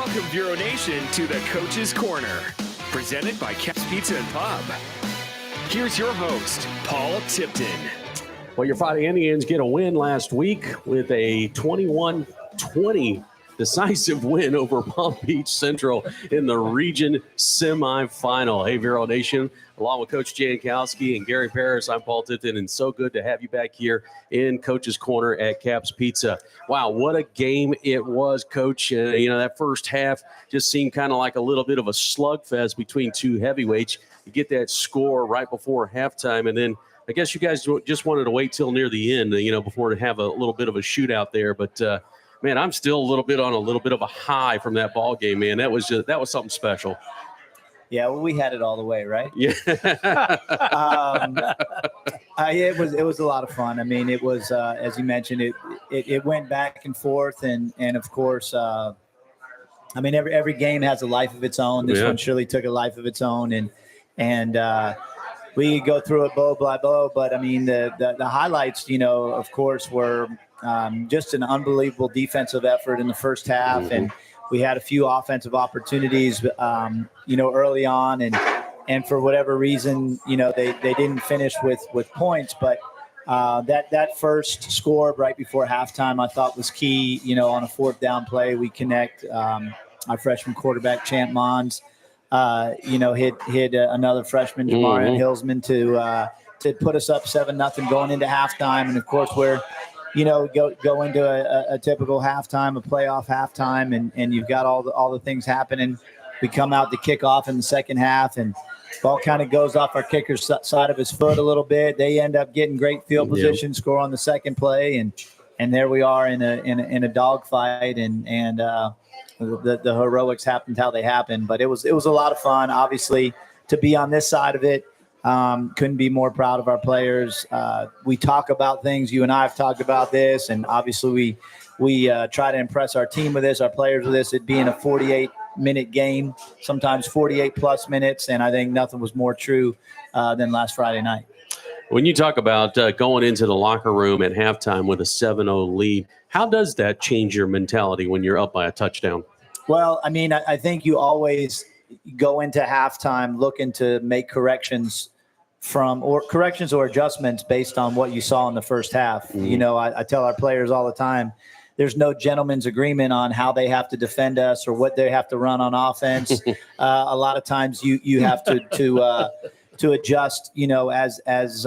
Welcome, Bureau Nation, to the Coach's Corner, presented by Caps Pizza and Pub. Here's your host, Paul Tipton. Well, your Fighting Indians get a win last week with a 21-20 decisive win over Palm Beach Central in the region semifinal. Hey, Bureau Nation, along with Coach Jankowski and Gary Paris, I'm Paul Tipton, and so good to have you back here in Coach's Corner at Caps Pizza. Wow, what a game it was, Coach. That first half just seemed kind of like a little bit of a slugfest between two heavyweights. You get that score right before halftime, and then I guess you guys just wanted to wait till near the end, before to have a little bit of a shootout there. But, man, I'm still a little bit of a high from that ball game, man. That was something special. Yeah, well, we had it all the way, right? Yeah. It was a lot of fun. I mean, it was as you mentioned, it went back and forth, and of course, every game has a life of its own. This one surely took a life of its own, and we go through it blow by blow. But I mean, the highlights, of course, were just an unbelievable defensive effort in the first half, mm-hmm. and we had a few offensive opportunities, early on, and for whatever reason, they didn't finish with points. But that first score right before halftime, I thought was key. On a fourth down play, we connect. Our freshman quarterback Champ Mons, hit another freshman Jamarian Hillsman to put us up 7-0 going into halftime, and of course we're. Go into a typical halftime, a playoff halftime, and you've got all the things happening. We come out to kick off in the second half, and ball kind of goes off our kicker's side of his foot a little bit. They end up getting great field position, score on the second play, and there we are in a dogfight, and the heroics happened how they happened. But it was a lot of fun, obviously, to be on this side of it. Couldn't be more proud of our players. We talk about things. You and I have talked about this, and obviously we try to impress our team with this, our players with this. It being a 48-minute game, sometimes 48-plus minutes, and I think nothing was more true than last Friday night. When you talk about going into the locker room at halftime with a 7-0 lead, how does that change your mentality when you're up by a touchdown? Well, I think you always go into halftime looking to make corrections or adjustments based on what you saw in the first half. Mm-hmm. I tell our players all the time, there's no gentleman's agreement on how they have to defend us or what they have to run on offense. A lot of times you have to adjust, as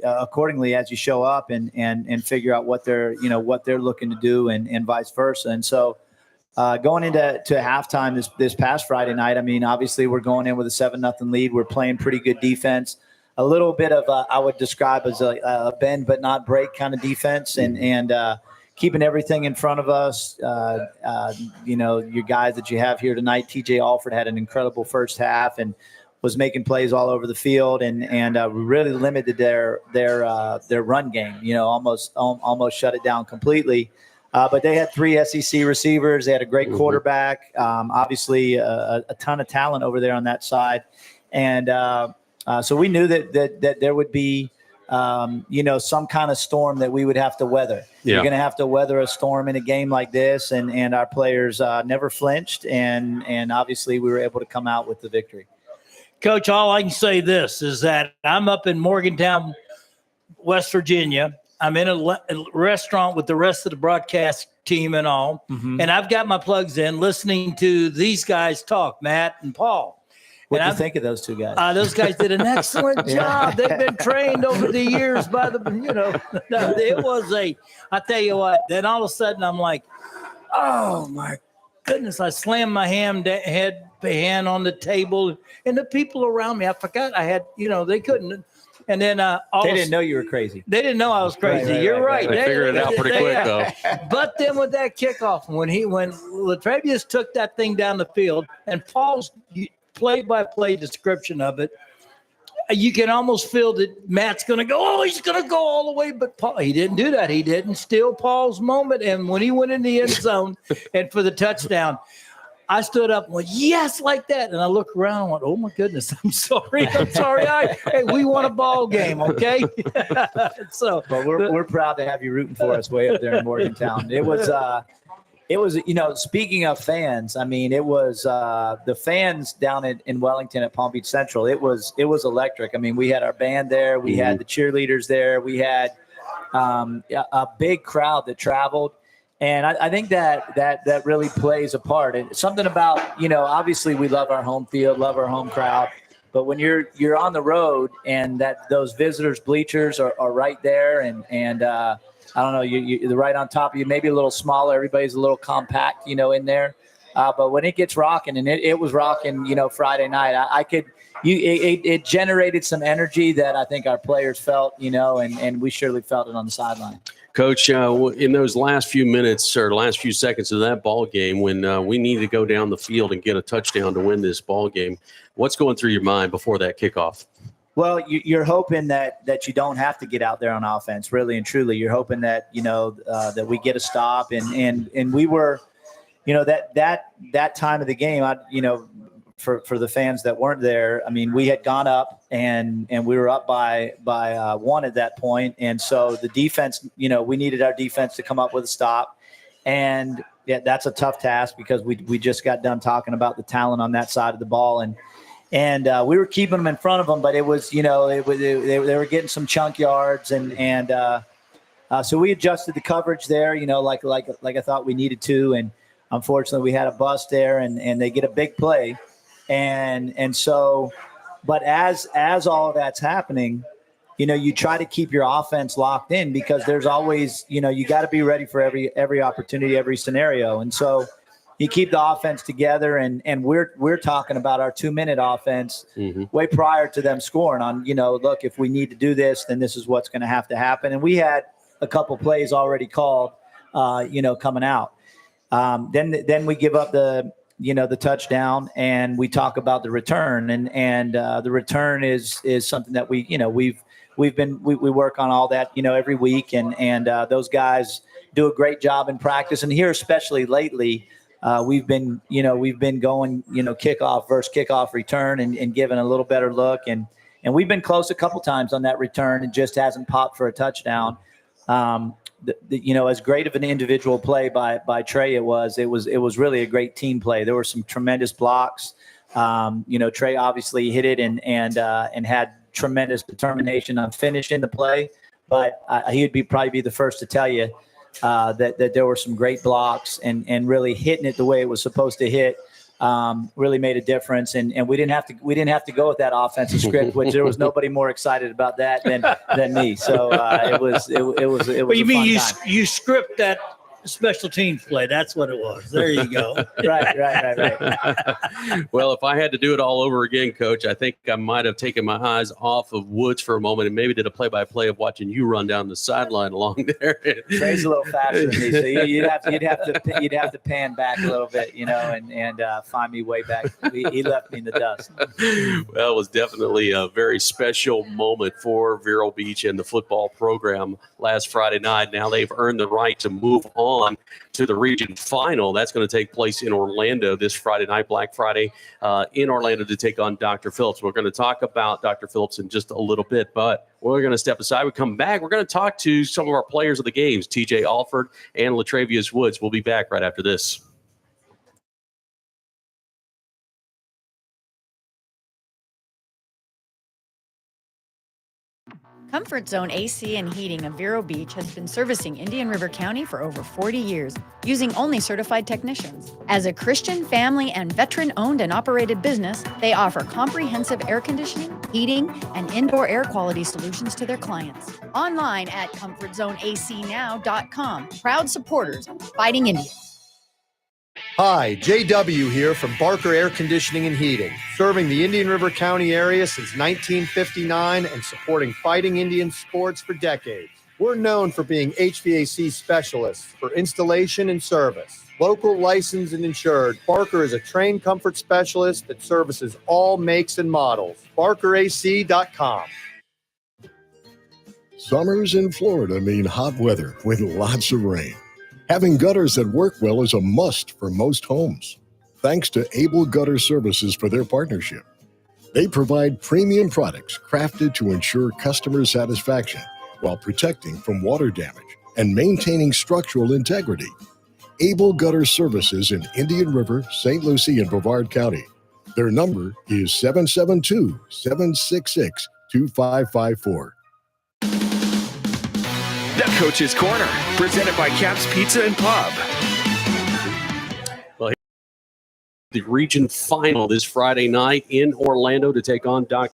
accordingly as you show up and figure out what they're looking to do and vice versa. And so, going into halftime this past Friday night, obviously we're going in with a 7-0 lead. We're playing pretty good defense, a little bit of I would describe as a bend but not break kind of defense, and keeping everything in front of us. Your guys that you have here tonight, TJ Alford had an incredible first half and was making plays all over the field, and really limited their run game. Almost shut it down completely. But they had 3 SEC receivers. They had a great quarterback, obviously a ton of talent over there on that side. And so we knew that there would be, some kind of storm that we would have to weather. Yeah. You're going to have to weather a storm in a game like this. And our players never flinched. And obviously we were able to come out with the victory. Coach, all I can say this is that I'm up in Morgantown, West Virginia. I'm in a restaurant with the rest of the broadcast team and all, and I've got my plugs in listening to these guys talk, Matt and Paul. What do you think of those two guys? Those guys did an excellent job. They've been trained over the years by it was I tell you what, then all of a sudden I'm like, oh my goodness, I slammed my hand on the table, and the people around me, I forgot I had, they couldn't. And then they didn't know you were crazy. They didn't know I was crazy. You're right. They figured it out pretty quick, though. But then with that kickoff, when Latrevious took that thing down the field, and Paul's play-by-play description of it, you can almost feel that Matt's going to go, oh, he's going to go all the way. But Paul, he didn't do that. He didn't steal Paul's moment. And when he went in the end zone and for the touchdown, I stood up and went, yes, like that. And I looked around and went, oh, my goodness, I'm sorry. Hey, we won a ball game, okay? But we're proud to have you rooting for us way up there in Morgantown. It was It was, speaking of fans, I mean, it was the fans down in Wellington at Palm Beach Central. It was electric. I mean, we had our band there. We had the cheerleaders there. We had a big crowd that traveled. And I think that really plays a part. And something about, obviously we love our home field, love our home crowd. But when you're on the road and those visitors' bleachers are right there and I don't know, you're right on top of you, maybe a little smaller. Everybody's a little compact, in there. But when it gets rocking, and it was rocking, Friday night, it generated some energy that I think our players felt, and we surely felt it on the sideline. Coach, in those last few minutes or last few seconds of that ball game, when we need to go down the field and get a touchdown to win this ball game, what's going through your mind before that kickoff? Well, you're hoping that you don't have to get out there on offense, really and truly. You're hoping that that we get a stop, and we were, that time of the game, for the fans that weren't there, I mean, we had gone up and we were up by one at that point, and so the defense, we needed our defense to come up with a stop, and yeah, that's a tough task because we just got done talking about the talent on that side of the ball, and we were keeping them in front of them, but it was, they were getting some chunk yards, and so we adjusted the coverage there, like I thought we needed to, and unfortunately we had a bust there, and they get a big play, and so, but as all of that's happening, you try to keep your offense locked in because there's always, you got to be ready for every opportunity, every scenario, and so. You keep the offense together, and we're talking about our 2-minute offense way prior to them scoring on, look, if we need to do this, then this is what's going to have to happen. And we had a couple plays already called, coming out. Then we give up the touchdown, and we talk about the return, and the return is something that we work on all that, every week, and those guys do a great job in practice. And here, especially lately, we've been going, kickoff versus kickoff return and giving a little better look. And we've been close a couple times on that return and just hasn't popped for a touchdown. As great of an individual play by Trey, it was really a great team play. There were some tremendous blocks. Trey obviously hit it and had tremendous determination on finishing the play, but he would probably be the first to tell you that there were some great blocks and really hitting it the way it was supposed to hit really made a difference. And we didn't have to go with that offensive script, which there was nobody more excited about that than me. So it was. But you mean you script that special teams play? That's what it was. There you go. Right. Well, if I had to do it all over again, Coach, I think I might have taken my eyes off of Woods for a moment and maybe did a play-by-play of watching you run down the sideline along there. Trey's a little faster than me, so you'd have to pan back a little bit, and find me way back. He left me in the dust. Well, it was definitely a very special moment for Vero Beach and the football program last Friday night. Now they've earned the right to move on to the region final. That's going to take place in Orlando this Friday night, Black Friday, in Orlando to take on Dr. Phillips. We're going to talk about Dr. Phillips in just a little bit, but we're going to step aside. We come back. We're going to talk to some of our players of the games, TJ Alford and Latravius Woods. We'll be back right after this. Comfort Zone AC and Heating of Vero Beach has been servicing Indian River County for over 40 years, using only certified technicians. As a Christian, family, and veteran-owned and operated business, they offer comprehensive air conditioning, heating, and indoor air quality solutions to their clients. Online at ComfortZoneACNow.com. Proud supporters of Fighting Indians. Hi, JW here from Barker Air Conditioning and Heating, serving the Indian River County area since 1959 and supporting Fighting Indian sports for decades. We're known for being HVAC specialists for installation and service. Local, licensed, and insured, Barker is a trained comfort specialist that services all makes and models. BarkerAC.com. Summers in Florida mean hot weather with lots of rain. Having gutters that work well is a must for most homes. Thanks to Able Gutter Services for their partnership. They provide premium products crafted to ensure customer satisfaction while protecting from water damage and maintaining structural integrity. Able Gutter Services in Indian River, St. Lucie, and Brevard County. Their number is 772-766-2554. The Coach's Corner, presented by Caps Pizza and Pub. The region final this Friday night in Orlando to take on Dr.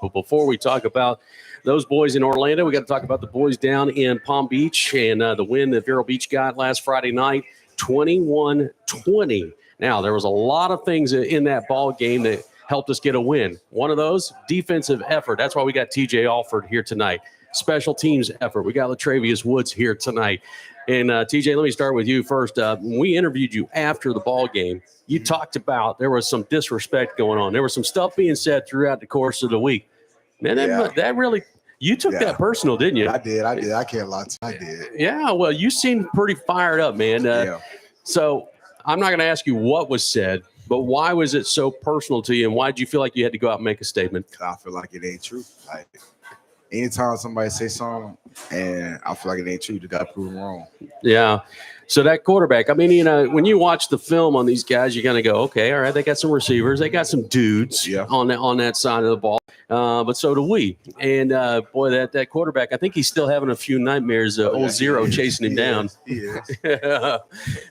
But before we talk about those boys in Orlando, we got to talk about the boys down in Palm Beach and the win that Vero Beach got last Friday night, 21-20. Now, there was a lot of things in that ball game that helped us get a win. One of those, defensive effort. That's why we got TJ Alford here tonight. Special teams effort. We got Latravius Woods here tonight. And TJ, let me start with you first. When we interviewed you after the ball game, you talked about there was some disrespect going on. There was some stuff being said throughout the course of the week. Man, that really, you took that personal, didn't you? I did. I can't lie to you. I did. Yeah, well, you seemed pretty fired up, man. So I'm not going to ask you what was said, but why was it so personal to you, and why did you feel like you had to go out and make a statement? I feel like it ain't true. Like, anytime somebody say something and I feel like it ain't true, you got to prove them wrong. Yeah. So that quarterback, I mean, you know, when you watch the film on these guys, you're going to go, okay, all right, they got some receivers. They got some dudes on that side of the ball. But so do we. And, boy, that quarterback, I think he's still having a few nightmares, old Zero chasing him down. He is.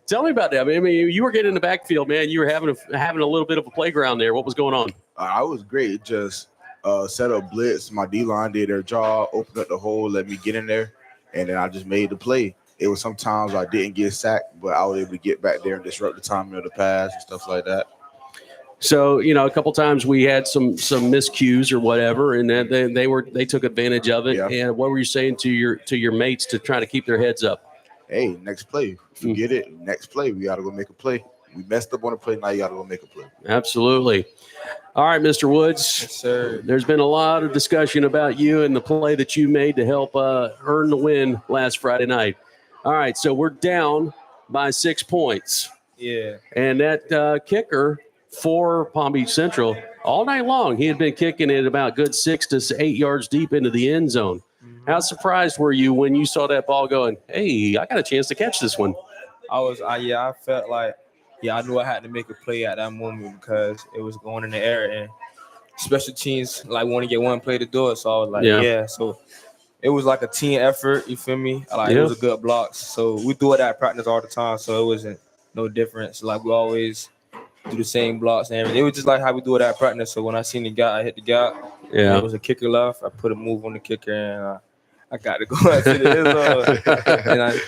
Tell me about that. I mean, you were getting in the backfield, man. You were having a little bit of a playground there. What was going on? I was great. Just set up blitz. My D-line did their job, opened up the hole, let me get in there, and then I just made the play. It was sometimes I didn't get sacked, but I was able to get back there and disrupt the timing of the pass and stuff like that. So, you know, a couple times we had some miscues or whatever, and then they took advantage of it. Yeah. And what were you saying to your mates to try to keep their heads up? Hey, next play. Forget it. Next play. We got to go make a play. We messed up on a play. Now you got to go make a play. Absolutely. All right, Mr. Woods. Yes, sir. There's been a lot of discussion about you and the play that you made to help earn the win last Friday night. All right, so we're down by 6 points. Yeah. And that kicker for Palm Beach Central, all night long, he had been kicking it about good 6 to 8 yards deep into the end zone. Mm-hmm. How surprised were you when you saw that ball going, hey, I got a chance to catch this one? I felt like, I knew I had to make a play at that moment because it was going in the air and special teams like want to get one play to do it. So I was like, So it was like a team effort. You feel me? Like it was a good blocks. So we do it at practice all the time. So it wasn't no difference. Like we always do the same blocks and everything. It was just like how we do it at practice. So when I seen the guy, I hit the guy. Yeah. It was a kicker left. I put a move on the kicker and I got to go out to the end zone.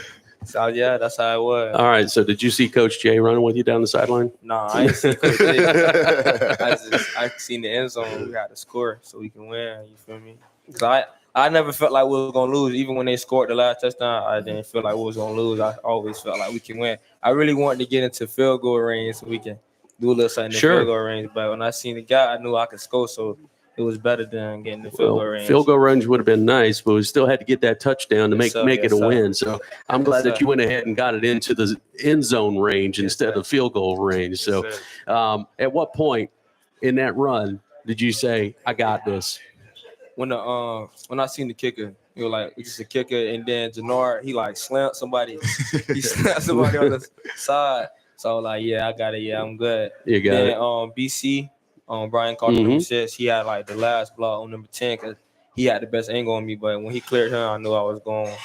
So, that's how it was. All right. So did you see Coach Jay running with you down the sideline? No, I ain't seen Coach Jay. I seen the end zone. We had to score so we can win. You feel me? Because I never felt like we were going to lose. Even when they scored the last touchdown, I didn't feel like we was going to lose. I always felt like we can win. I really wanted to get into field goal range so we can do a little something in field goal range. But when I seen the guy, I knew I could score. So it was better than getting the field goal range. Field goal range would have been nice, but we still had to get that touchdown to make it a win. So I'm glad that you went ahead and got it into the end zone range instead of field goal range. So at what point in that run did you say, I got this? When I seen the kicker, he was like, it's just a kicker, and then Jannard, he like slammed somebody. He slammed somebody on the side. So I was like, I got it. Yeah, I'm good. You got it. BC, Brian Carter, number 6, he had like the last block on number 10 because he had the best angle on me. But when he cleared him, I knew I was going.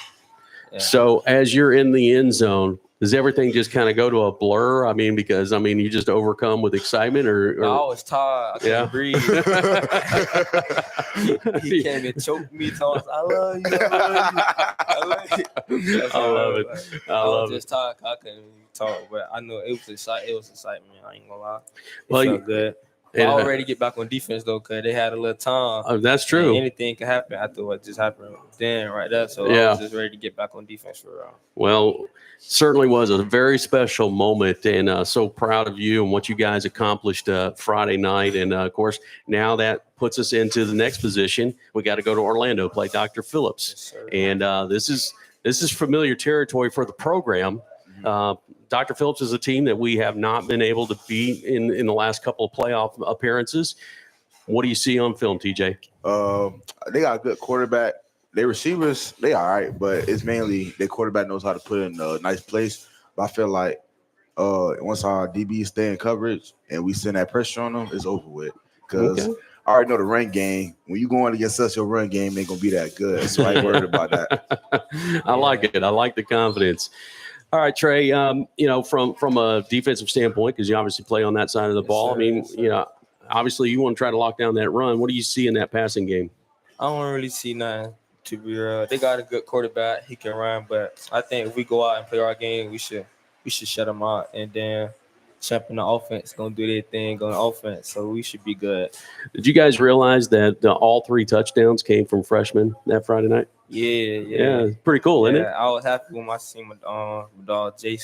Yeah. So as you're in the end zone, does everything just kind of go to a blur? I mean, because you just overcome with excitement, or I was tired. I couldn't breathe. he came and choked me, told us, "I love you, I love you." I love it. I was just tired. I couldn't even talk, but I know it was excitement. It was excitement. I ain't gonna lie. It felt good. I already get back on defense though, cause they had a little time. That's true. Anything can happen. I thought it just happened then, right there. So I was just ready to get back on defense for real. Well, certainly was a very special moment, and so proud of you and what you guys accomplished Friday night. And of course, now that puts us into the next position. We got to go to Orlando, play Dr. Phillips, and this is familiar territory for the program. Dr. Phillips is a team that we have not been able to beat in the last couple of playoff appearances. What do you see on film, TJ? They got a good quarterback. Their receivers, they all right, but it's mainly their quarterback knows how to put in a nice place. But I feel like once our DBs stay in coverage and we send that pressure on them, it's over with. Because I already know the run game. When you going against us, your run game ain't gonna be that good. So I ain't worried about that. I like it. I like the confidence. All right, Trey. From a defensive standpoint, because you obviously play on that side of the ball. I mean, obviously you want to try to lock down that run. What do you see in that passing game? I don't really see nothing, to be real. They got a good quarterback. He can run, but I think if we go out and play our game, we should shut them out. And then Champ in the offense going to do their thing on offense, so we should be good. Did you guys realize that all 3 touchdowns came from freshmen that Friday night? Yeah. Pretty cool, isn't it? I was happy when I seen with Jay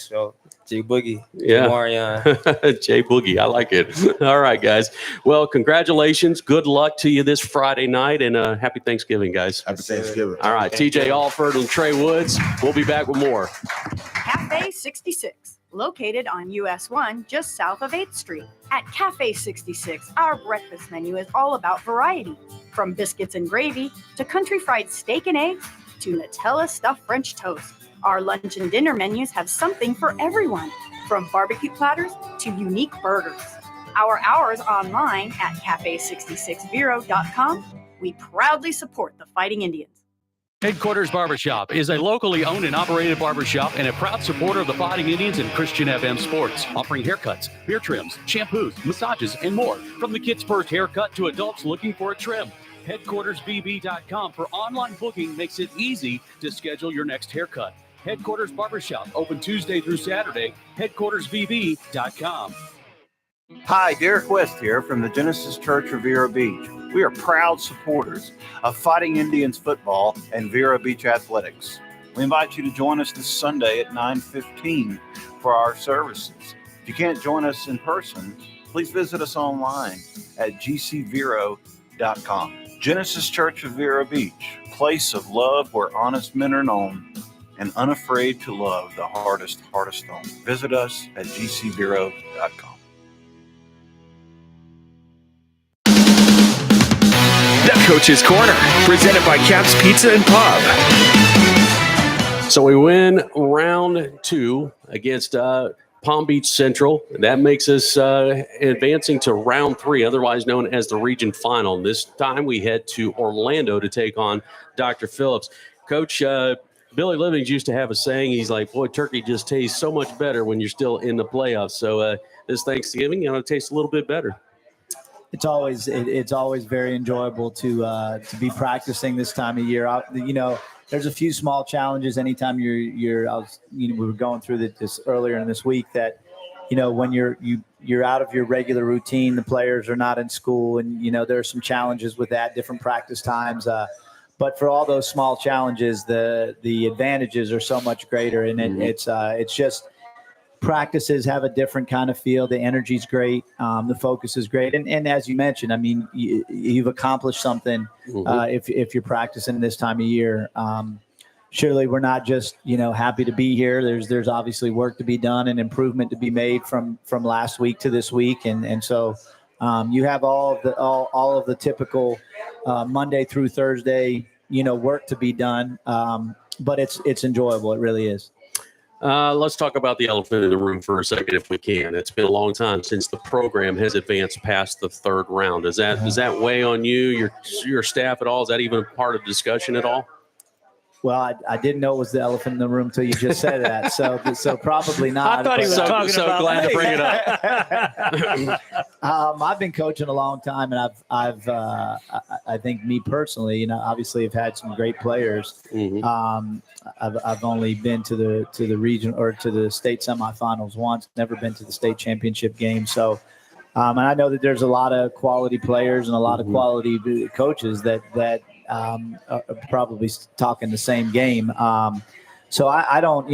Boogie, yeah, Marion. Jay Boogie. I like it. All right, guys. Well, congratulations. Good luck to you this Friday night, and happy Thanksgiving, guys. Happy Thanksgiving. All right, TJ Alford and Trey Woods. We'll be back with more. Cafe 66, located on US 1 just south of 8th Street. At Cafe 66, our breakfast menu is all about variety. From biscuits and gravy to country fried steak and eggs to Nutella stuffed French toast. Our lunch and dinner menus have something for everyone, from barbecue platters to unique burgers. Our hours online at cafe66vero.com. We proudly support the Fighting Indians. Headquarters Barbershop is a locally owned and operated barbershop and a proud supporter of the Fighting Indians and Christian FM sports, offering haircuts, beard trims, shampoos, massages, and more. From the kids' first haircut to adults looking for a trim, HeadquartersBB.com for online booking makes it easy to schedule your next haircut. Headquarters Barbershop, open Tuesday through Saturday, HeadquartersBB.com. Hi, Derek West here from the Genesis Church of Vero Beach. We are proud supporters of Fighting Indians football and Vero Beach athletics. We invite you to join us this Sunday at 9:15 for our services. If you can't join us in person, please visit us online at gcvero.com. Genesis Church of Vero Beach, place of love where honest men are known and unafraid to love the hardest stone. Visit us at gcvero.com. The Coach's Corner, presented by Caps Pizza and Pub. So we win round 2 against Palm Beach Central. That makes us advancing to round 3, otherwise known as the region final. This time we head to Orlando to take on Dr. Phillips. Coach, Billy Livings used to have a saying. He's like, boy, turkey just tastes so much better when you're still in the playoffs. So this Thanksgiving, it tastes a little bit better. It's always very enjoyable to be practicing this time of year. There's a few small challenges anytime we were going through this earlier in this week that, when you're out of your regular routine, the players are not in school, and there are some challenges with that, different practice times. But for all those small challenges, the advantages are so much greater, and it's just. Practices have a different kind of feel. The energy's great. The focus is great. And as you mentioned, I mean, you've accomplished something if you're practicing this time of year. Surely we're not just, happy to be here. There's obviously work to be done and improvement to be made from last week to this week. And so you have all of the typical Monday through Thursday, work to be done. But it's enjoyable. It really is. Let's talk about the elephant in the room for a second, if we can. It's been a long time since the program has advanced past the 3rd round. Does that weigh on you, your staff at all? Is that even part of discussion at all? Well, I didn't know it was the elephant in the room until you just said that. So probably not. I thought he was talking about glad to bring it up. I've been coaching a long time, and I think me personally, obviously have had some great players. I've only been to the region or to the state semifinals once. Never been to the state championship game. So, and I know that there's a lot of quality players and a lot of quality coaches that are probably talking the same game. So I don't,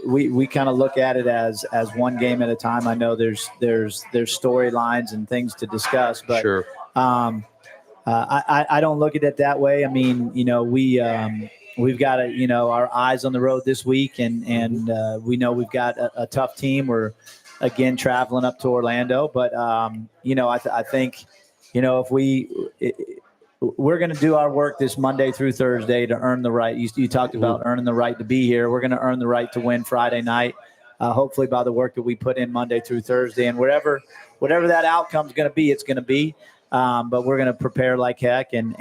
we kind of look at it as one game at a time. I know there's storylines and things to discuss, but sure. I don't look at it that way. I mean, we've got our eyes on the road this week, and we know we've got a tough team. We're again traveling up to Orlando, but I think if we're going to do our work this Monday through Thursday to earn the right. You talked about earning the right to be here. We're going to earn the right to win Friday night. hopefully by the work that we put in Monday through Thursday, and whatever that outcome is going to be, it's going to be. But we're going to prepare like heck, and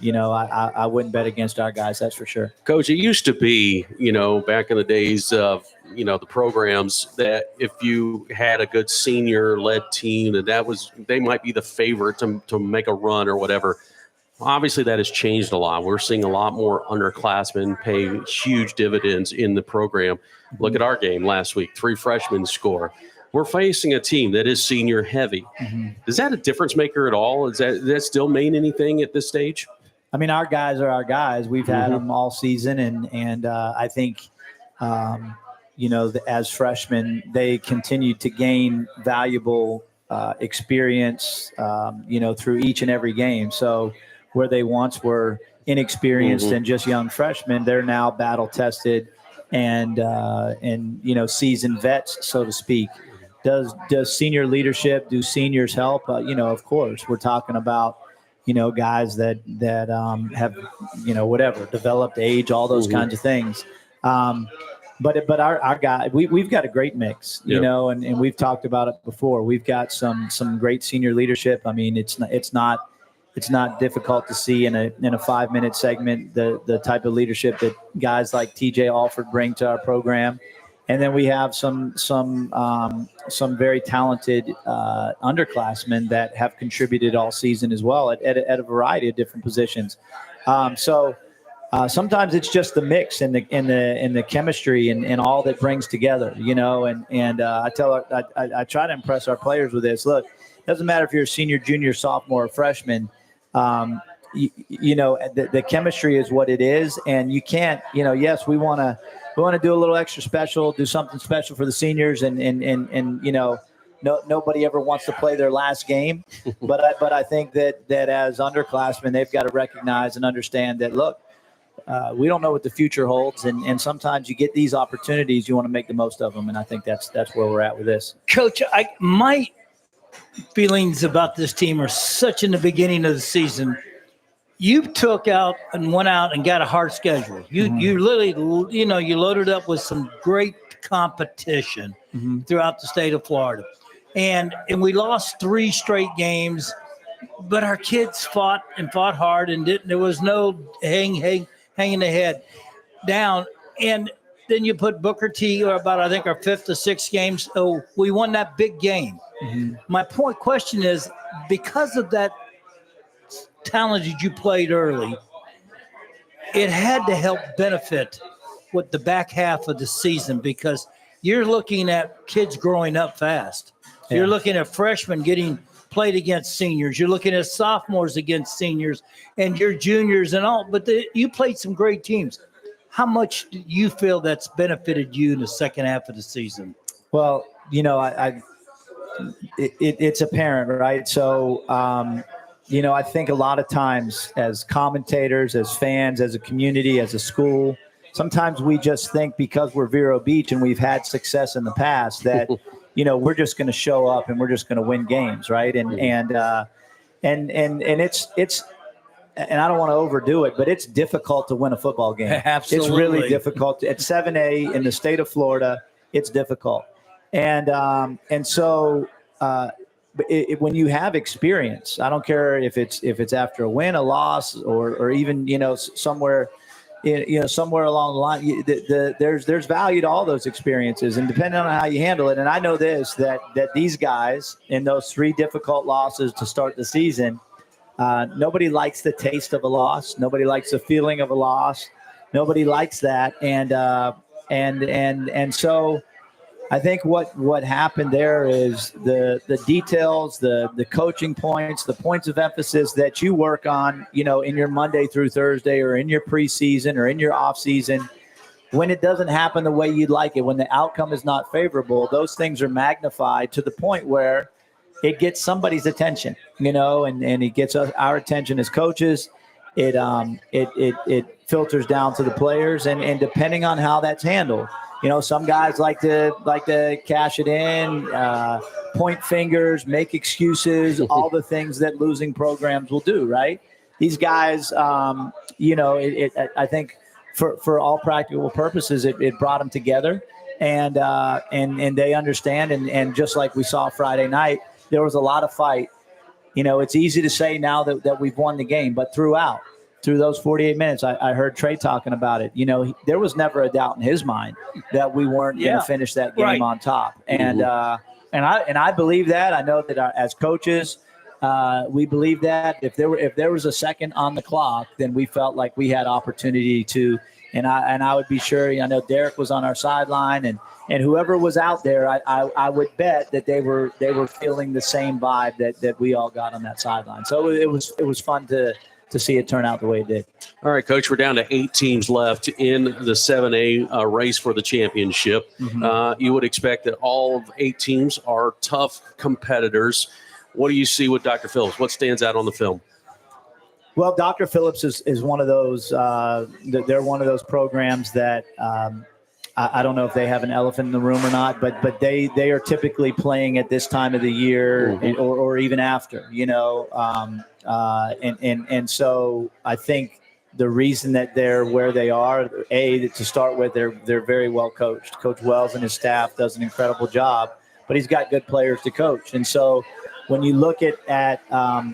you know, I wouldn't bet against our guys, that's for sure. Coach, it used to be, you know, back in the days of, you know, the programs, that if you had a good senior-led team, they might be the favorite to make a run or whatever. Obviously, that has changed a lot. We're seeing a lot more underclassmen pay huge dividends in the program. Look at our game last week, 3 freshmen score. We're facing a team that is senior heavy. Is that a difference maker at all? Does that still mean anything at this stage? I mean, our guys are our guys. We've had them all season, and I think, you know, as freshmen, they continue to gain valuable experience, you know, through each and every game. So where they once were inexperienced and just young freshmen, they're now battle tested and you know, seasoned vets, so to speak. Does senior leadership, do seniors help? You know, of course, we're talking about, you know, guys that have, you know, whatever, developed age, all those kinds of things. But our guy, we've got a great mix, you know, and we've talked about it before. We've got some great senior leadership. I mean, it's not difficult to see in a 5-minute segment the type of leadership that guys like TJ Alford bring to our program. And then we have some very talented underclassmen that have contributed all season as well at a variety of different positions. So sometimes it's just the mix and the chemistry and all that brings together, you know. And I try to impress our players with this. Look, it doesn't matter if you're a senior, junior, sophomore, or freshman. You know, the chemistry is what it is, and you can't. You know, yes, we want to do a little extra special, do something special for the seniors, and you know, nobody ever wants to play their last game, but I think that as underclassmen, they've got to recognize and understand that, look, we don't know what the future holds, and sometimes you get these opportunities, you want to make the most of them, and I think that's where we're at with this. Coach, my feelings about this team are such in the beginning of the season. You took out and went out and got a hard schedule. You literally, you know, you loaded up with some great competition throughout the state of Florida. And we lost 3 straight games, but our kids fought hard, and there was no hanging the head down. And then you put Booker T about, I think, our 5th or 6th games. So we won that big game. My question is, because of that talent that you played early, it had to help benefit with the back half of the season, because you're looking at kids growing up fast. Yeah. You're looking at freshmen getting played against seniors. You're looking at sophomores against seniors, and your juniors and all. But you played some great teams. How much do you feel that's benefited you in the second half of the season? Well, you know, it's apparent, right? So, you know, I think a lot of times as commentators, as fans, as a community, as a school, sometimes we just think because we're Vero Beach and we've had success in the past that, you know, we're just going to show up and we're just going to win games, right? And it's and I don't want to overdo it, but it's difficult to win a football game. Absolutely. It's really difficult. At 7A in the state of Florida, it's difficult. And so when you have experience, I don't care if it's after a win, a loss, or even, you know, somewhere along the line, there's value to all those experiences, and depending on how you handle it. And I know this, that these guys in those 3 difficult losses to start the season, nobody likes the taste of a loss. Nobody likes the feeling of a loss. Nobody likes that. And so I think what happened there is the details, the coaching points, the points of emphasis that you work on, you know, in your Monday through Thursday or in your preseason or in your off season. When it doesn't happen the way you'd like it, when the outcome is not favorable, those things are magnified to the point where it gets somebody's attention, you know, and it gets our attention as coaches. It filters down to the players, and depending on how that's handled. You know, some guys like to cash it in, point fingers, make excuses, all the things that losing programs will do, right? These guys, you know, I think for all practical purposes, it brought them together. and they understand. And just like we saw Friday night, there was a lot of fight. It's easy to say now that we've won the game, but through those 48 minutes, I heard Trey talking about it. There was never a doubt in his mind that we weren't going to finish that game on top. And I believe that. I know that as coaches, we believe that if there was a second on the clock, then we felt like we had opportunity to. And I would be sure. I know Derek was on our sideline, and whoever was out there, I would bet that they were feeling the same vibe that we all got on that sideline. So it was fun to see it turn out the way it did. All right, Coach, we're down to 8 teams left in the 7A race for the championship. Mm-hmm. You would expect that all of 8 teams are tough competitors. What do you see with Dr. Phillips? What stands out on the film? Well, Dr. Phillips is one of those. They're one of those programs that I don't know if they have an elephant in the room or not, but they are typically playing at this time of the year or even after, and so I think the reason that they're where they are, to start with, they're very well coached. Coach Wells and his staff does an incredible job, but he's got good players to coach, and so. When you look at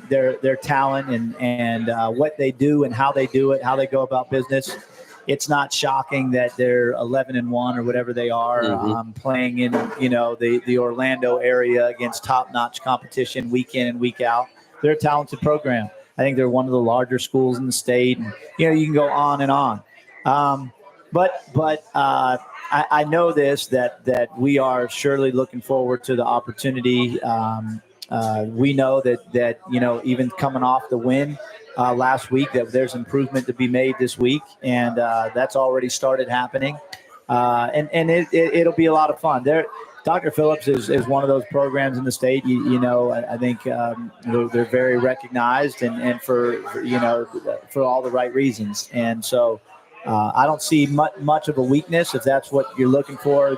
their talent and what they do and how they do it, how they go about business, it's not shocking that they're 11-1 or whatever they are, playing in the Orlando area against top-notch competition week in and week out. They're a talented program. I think they're one of the larger schools in the state, and you can go on and on. But I know this that we are surely looking forward to the opportunity. We know that even coming off the win last week, that there's improvement to be made this week, and that's already started happening. And it'll be a lot of fun. Dr. Phillips is one of those programs in the state. I think they're very recognized and for all the right reasons. And so I don't see much of a weakness if that's what you're looking for.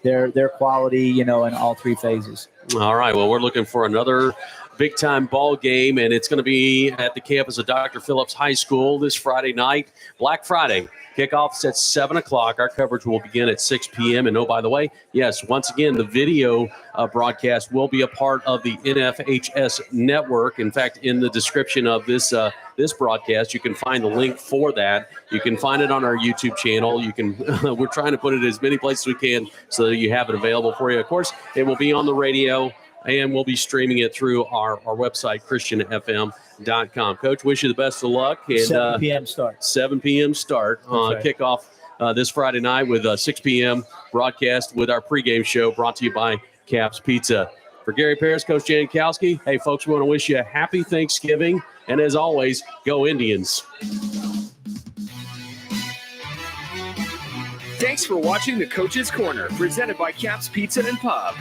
Their quality, in all 3 phases. All right. Well, we're looking for another big-time ball game, and it's going to be at the campus of Dr. Phillips High School this Friday night, Black Friday. Kickoff's at 7 o'clock. Our coverage will begin at 6 p.m. And, oh, by the way, yes, once again, the video broadcast will be a part of the NFHS network. In fact, in the description of this broadcast, you can find the link for that. You can find it on our YouTube channel. You can. We're trying to put it as many places as we can so that you have it available for you. Of course, it will be on the radio, and we'll be streaming it through our website, ChristianFM.com. Coach, wish you the best of luck. And 7 p.m. start. 7 p.m. start on kickoff this Friday night with a 6 p.m. broadcast with our pregame show brought to you by Caps Pizza. For Gary Paris, Coach Jankowski, hey, folks, we want to wish you a happy Thanksgiving. And as always, go Indians. Thanks for watching the Coach's Corner, presented by Caps Pizza and Pub.